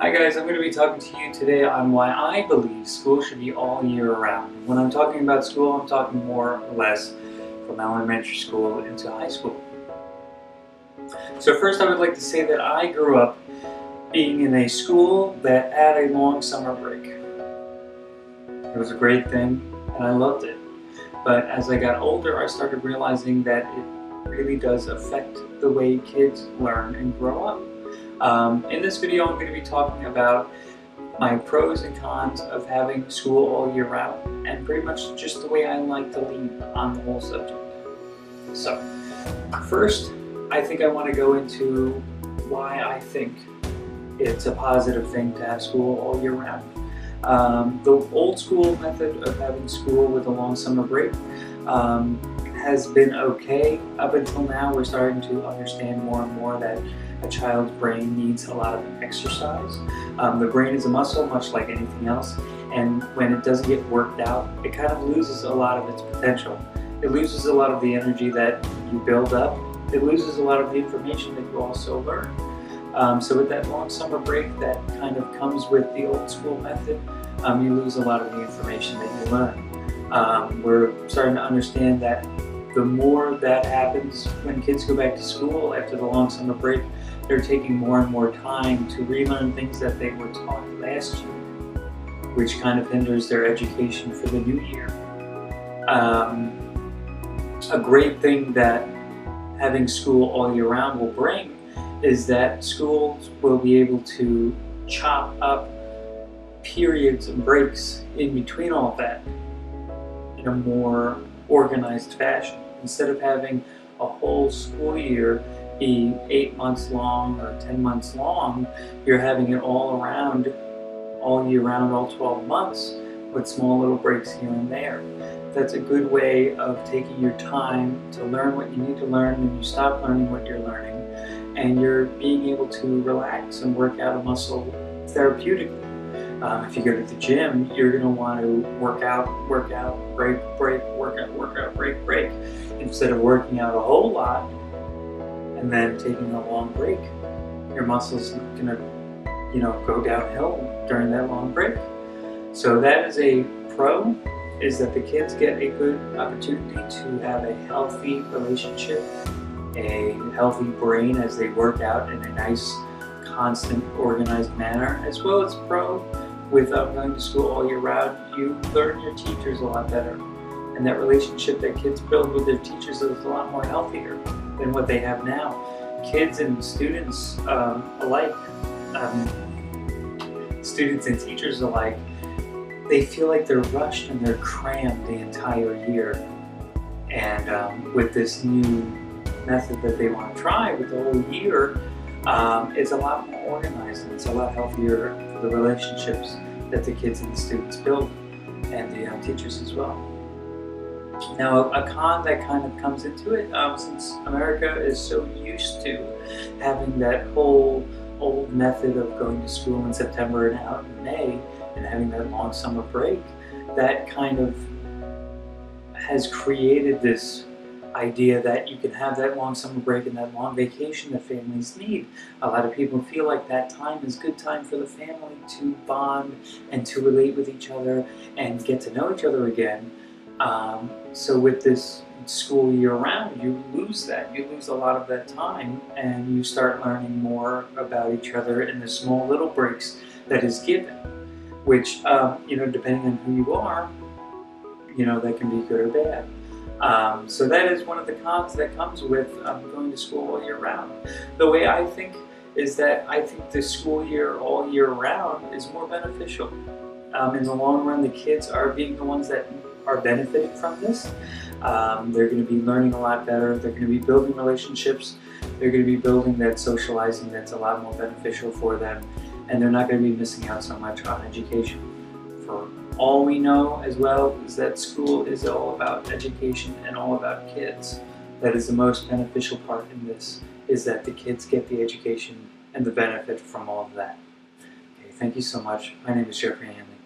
Hi guys, I'm going to be talking to you today on why I believe school should be all year round. When I'm talking about school, I'm talking more or less from elementary school into high school. So first I would like to say that I grew up being in a school that had a long summer break. It was a great thing and I loved it. But as I got older, I started realizing that it really does affect the way kids learn and grow up. In this video, I'm going to be talking about my pros and cons of having school all year round, and pretty much just the way I like to lean on the whole subject. So, first, I think I want to go into why I think it's a positive thing to have school all year round. The old school method of having school with a long summer break has been okay. Up until now, we're starting to understand more and more that a child's brain needs a lot of exercise. The brain is a muscle, much like anything else, and when it doesn't get worked out, it kind of loses a lot of its potential. It loses a lot of the energy that you build up. It loses a lot of the information that you also learn. So with that long summer break that kind of comes with the old school method, you lose a lot of the information that you learn. We're starting to understand that the more that happens when kids go back to school after the long summer break, they're taking more and more time to relearn things that they were taught last year, which kind of hinders their education for the new year. A great thing that having school all year round will bring is that schools will be able to chop up periods and breaks in between all that in a more organized fashion. Instead of having a whole school year be 8 months long or 10 months long, you're having it all year round, all 12 months, with small little breaks here and there. That's a good way of taking your time to learn what you need to learn, and you stop learning what you're learning, and you're being able to relax and work out a muscle therapeutically. If you go to the gym, you're going to want to work out, break, work out, break, instead of working out a whole lot and then taking a long break. Your muscles are going to, go downhill during that long break. So that is a pro, is that the kids get a good opportunity to have a healthy relationship, a healthy brain as they work out in a nice, constant, organized manner, as well as pro. Without going to school all year round, you learn your teachers a lot better. And that relationship that kids build with their teachers is a lot more healthier than what they have now. Kids and students alike, students and teachers alike, they feel like they're rushed and they're crammed the entire year. And with this new method that they want to try with the whole year, it's a lot more organized and it's a lot healthier for the relationships that the kids and the students build, and the teachers as well. Now, a con that kind of comes into it, since America is so used to having that whole old method of going to school in September and out in May and having that long summer break, that kind of has created this idea that you can have that long summer break and that long vacation that families need. A lot of people feel like that time is good time for the family to bond and to relate with each other and get to know each other again. So with this school year round, you lose that. You lose a lot of that time, and you start learning more about each other in the small little breaks that is given, which, depending on who you are, that can be good or bad. So that is one of the cons that comes with going to school all year round. The way I think is that I think the school year all year round is more beneficial. In the long run, the kids are being the ones that are benefiting from this. They're going to be learning a lot better. They're going to be building relationships. They're going to be building that socializing that's a lot more beneficial for them. And they're not going to be missing out so much on education. For all we know as well is that school is all about education and all about kids. That is the most beneficial part in this, is that the kids get the education and the benefit from all of that. Okay, thank you so much. My name is Jeffrey Hanley.